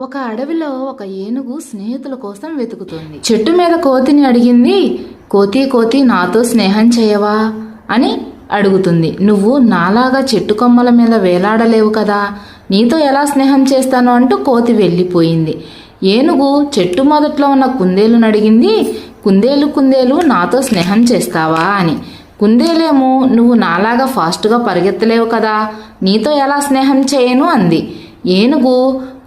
ఒక అడవిలో ఒక ఏనుగు స్నేహితుల కోసం వెతుకుతోంది. చెట్టు మీద కోతిని అడిగింది. కోతి కోతి నాతో స్నేహం చేయవా అని అడుగుతుంది. నువ్వు నాలాగా చెట్టు కొమ్మల మీద వేలాడలేవు కదా, నీతో ఎలా స్నేహం చేస్తాను అంటూ కోతి వెళ్ళిపోయింది. ఏనుగు చెట్టు మొదట్లో ఉన్న కుందేలును అడిగింది. కుందేలు కుందేలు నాతో స్నేహం చేస్తావా అని. కుందేలేమో నువ్వు నాలాగా ఫాస్ట్గా పరిగెత్తలేవు కదా, నీతో ఎలా స్నేహం చేయను అంది. ఏనుగు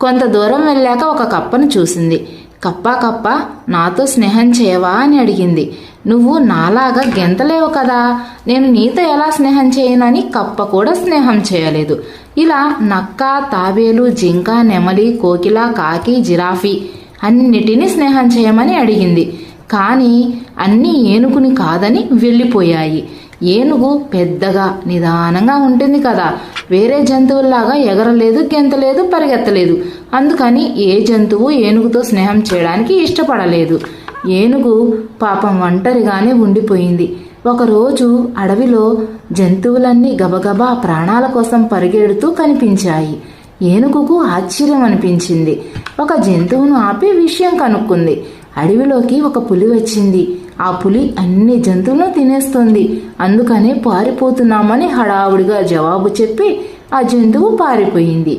కొంత దూరం వెళ్ళాక ఒక కప్పను చూసింది. కప్ప కప్ప నాతో స్నేహం చేయవా అని అడిగింది. నువ్వు నాలాగా గెంతలేవు కదా, నేను నీతో ఎలా స్నేహం చేయను అని కప్ప కూడా స్నేహం చేయలేదు. ఇలా నక్క, తాబేలు, జింక, నెమలి, కోకిల, కాకి, జిరాఫీ అన్నిటినీ స్నేహం చేయమని అడిగింది. కానీ అన్నీ ఏనుగుని కాదని వెళ్ళిపోయాయి. ఏనుగు పెద్దగా నిదానంగా ఉంటుంది కదా, వేరే జంతువుల్లాగా ఎగరలేదు, గెంతలేదు, పరిగెత్తలేదు. అందుకని ఏ జంతువు ఏనుగుతో స్నేహం చేయడానికి ఇష్టపడలేదు. ఏనుగు పాపం ఒంటరిగానే ఉండిపోయింది. ఒకరోజు అడవిలో జంతువులన్నీ గబగబా ప్రాణాల కోసం పరిగెడుతూ కనిపించాయి. ఏనుగుకు ఆశ్చర్యం అనిపించింది. ఒక జంతువును ఆపి విషయం కనుక్కుంది. అడవిలోకి ఒక పులి వచ్చింది. ఆ పులి అన్ని జంతువులను తినేస్తుంది. అందుకనే పారిపోతున్నామని హడావుడిగా జవాబు చెప్పి ఆ జంతువు పారిపోయింది.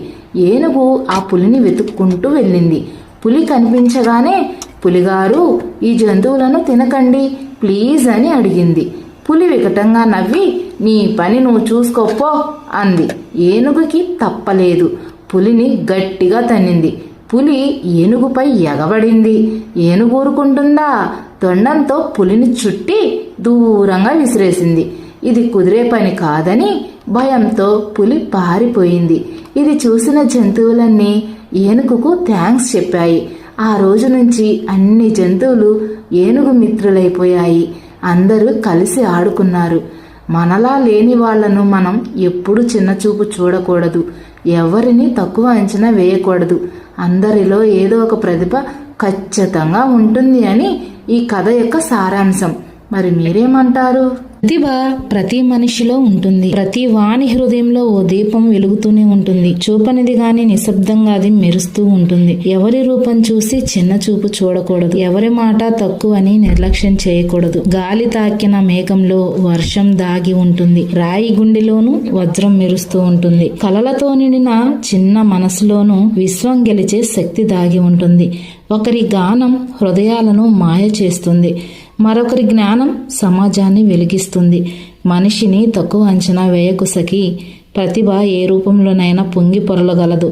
ఏనుగు ఆ పులిని వెతుక్కుంటూ వెళ్ళింది. పులి కనిపించగానే, పులిగారు ఈ జంతువులను తినకండి ప్లీజ్ అని అడిగింది. పులి వికటంగా నవ్వి, నీ పని నువ్వు చూసుకోపో అంది. ఏనుగుకి తప్పలేదు. పులిని గట్టిగా తన్నింది. పులి ఏనుగుపై ఎగబడింది. ఏనుగు ఊరుకుంటుందా? తొండంతో పులిని చుట్టి దూరంగా విసిరేసింది. ఇది కుదిరే పని కాదని భయంతో పులి పారిపోయింది. ఇది చూసిన జంతువులన్నీ ఏనుగుకు థ్యాంక్స్ చెప్పాయి. ఆ రోజు నుంచి అన్ని జంతువులు ఏనుగు మిత్రులైపోయాయి. అందరూ కలిసి ఆడుకున్నారు. మనలా లేని వాళ్లను మనం ఎప్పుడు చిన్నచూపు చూడకూడదు, ఎవరిని తక్కువ అంచనా వేయకూడదు. అందరిలో ఏదో ఒక ప్రతిభ ఖచ్చితంగా ఉంటుంది అని ఈ కథ యొక్క సారాంశం. మరి మీరేమంటారు? ప్రతిభ ప్రతి మనిషిలో ఉంటుంది. ప్రతి వాని హృదయంలో ఓ దీపం వెలుగుతూనే ఉంటుంది. చూపనిది గాని నిశ్శబ్దంగా అది మెరుస్తూ ఉంటుంది. ఎవరి రూపం చూసి చిన్న చూపు చూడకూడదు. ఎవరి మాట తక్కువని నిర్లక్ష్యం చేయకూడదు. గాలి తాకిన మేఘంలో వర్షం దాగి ఉంటుంది. రాయి గుండెలోనూ వజ్రం మెరుస్తూ ఉంటుంది. కలలతో నిండిన చిన్న మనసులోనూ విశ్వం గెలిచే శక్తి దాగి ఉంటుంది. ఒకరి గానం హృదయాలను మాయ చేస్తుంది. మరొకరి జ్ఞానం సమాజాన్ని వెలిగిస్తుంది. మనిషిని తక్కువ అంచనా వేయకు సఖీ. ప్రతిభ ఏ రూపంలోనైనా పొంగి పొరలగలదు.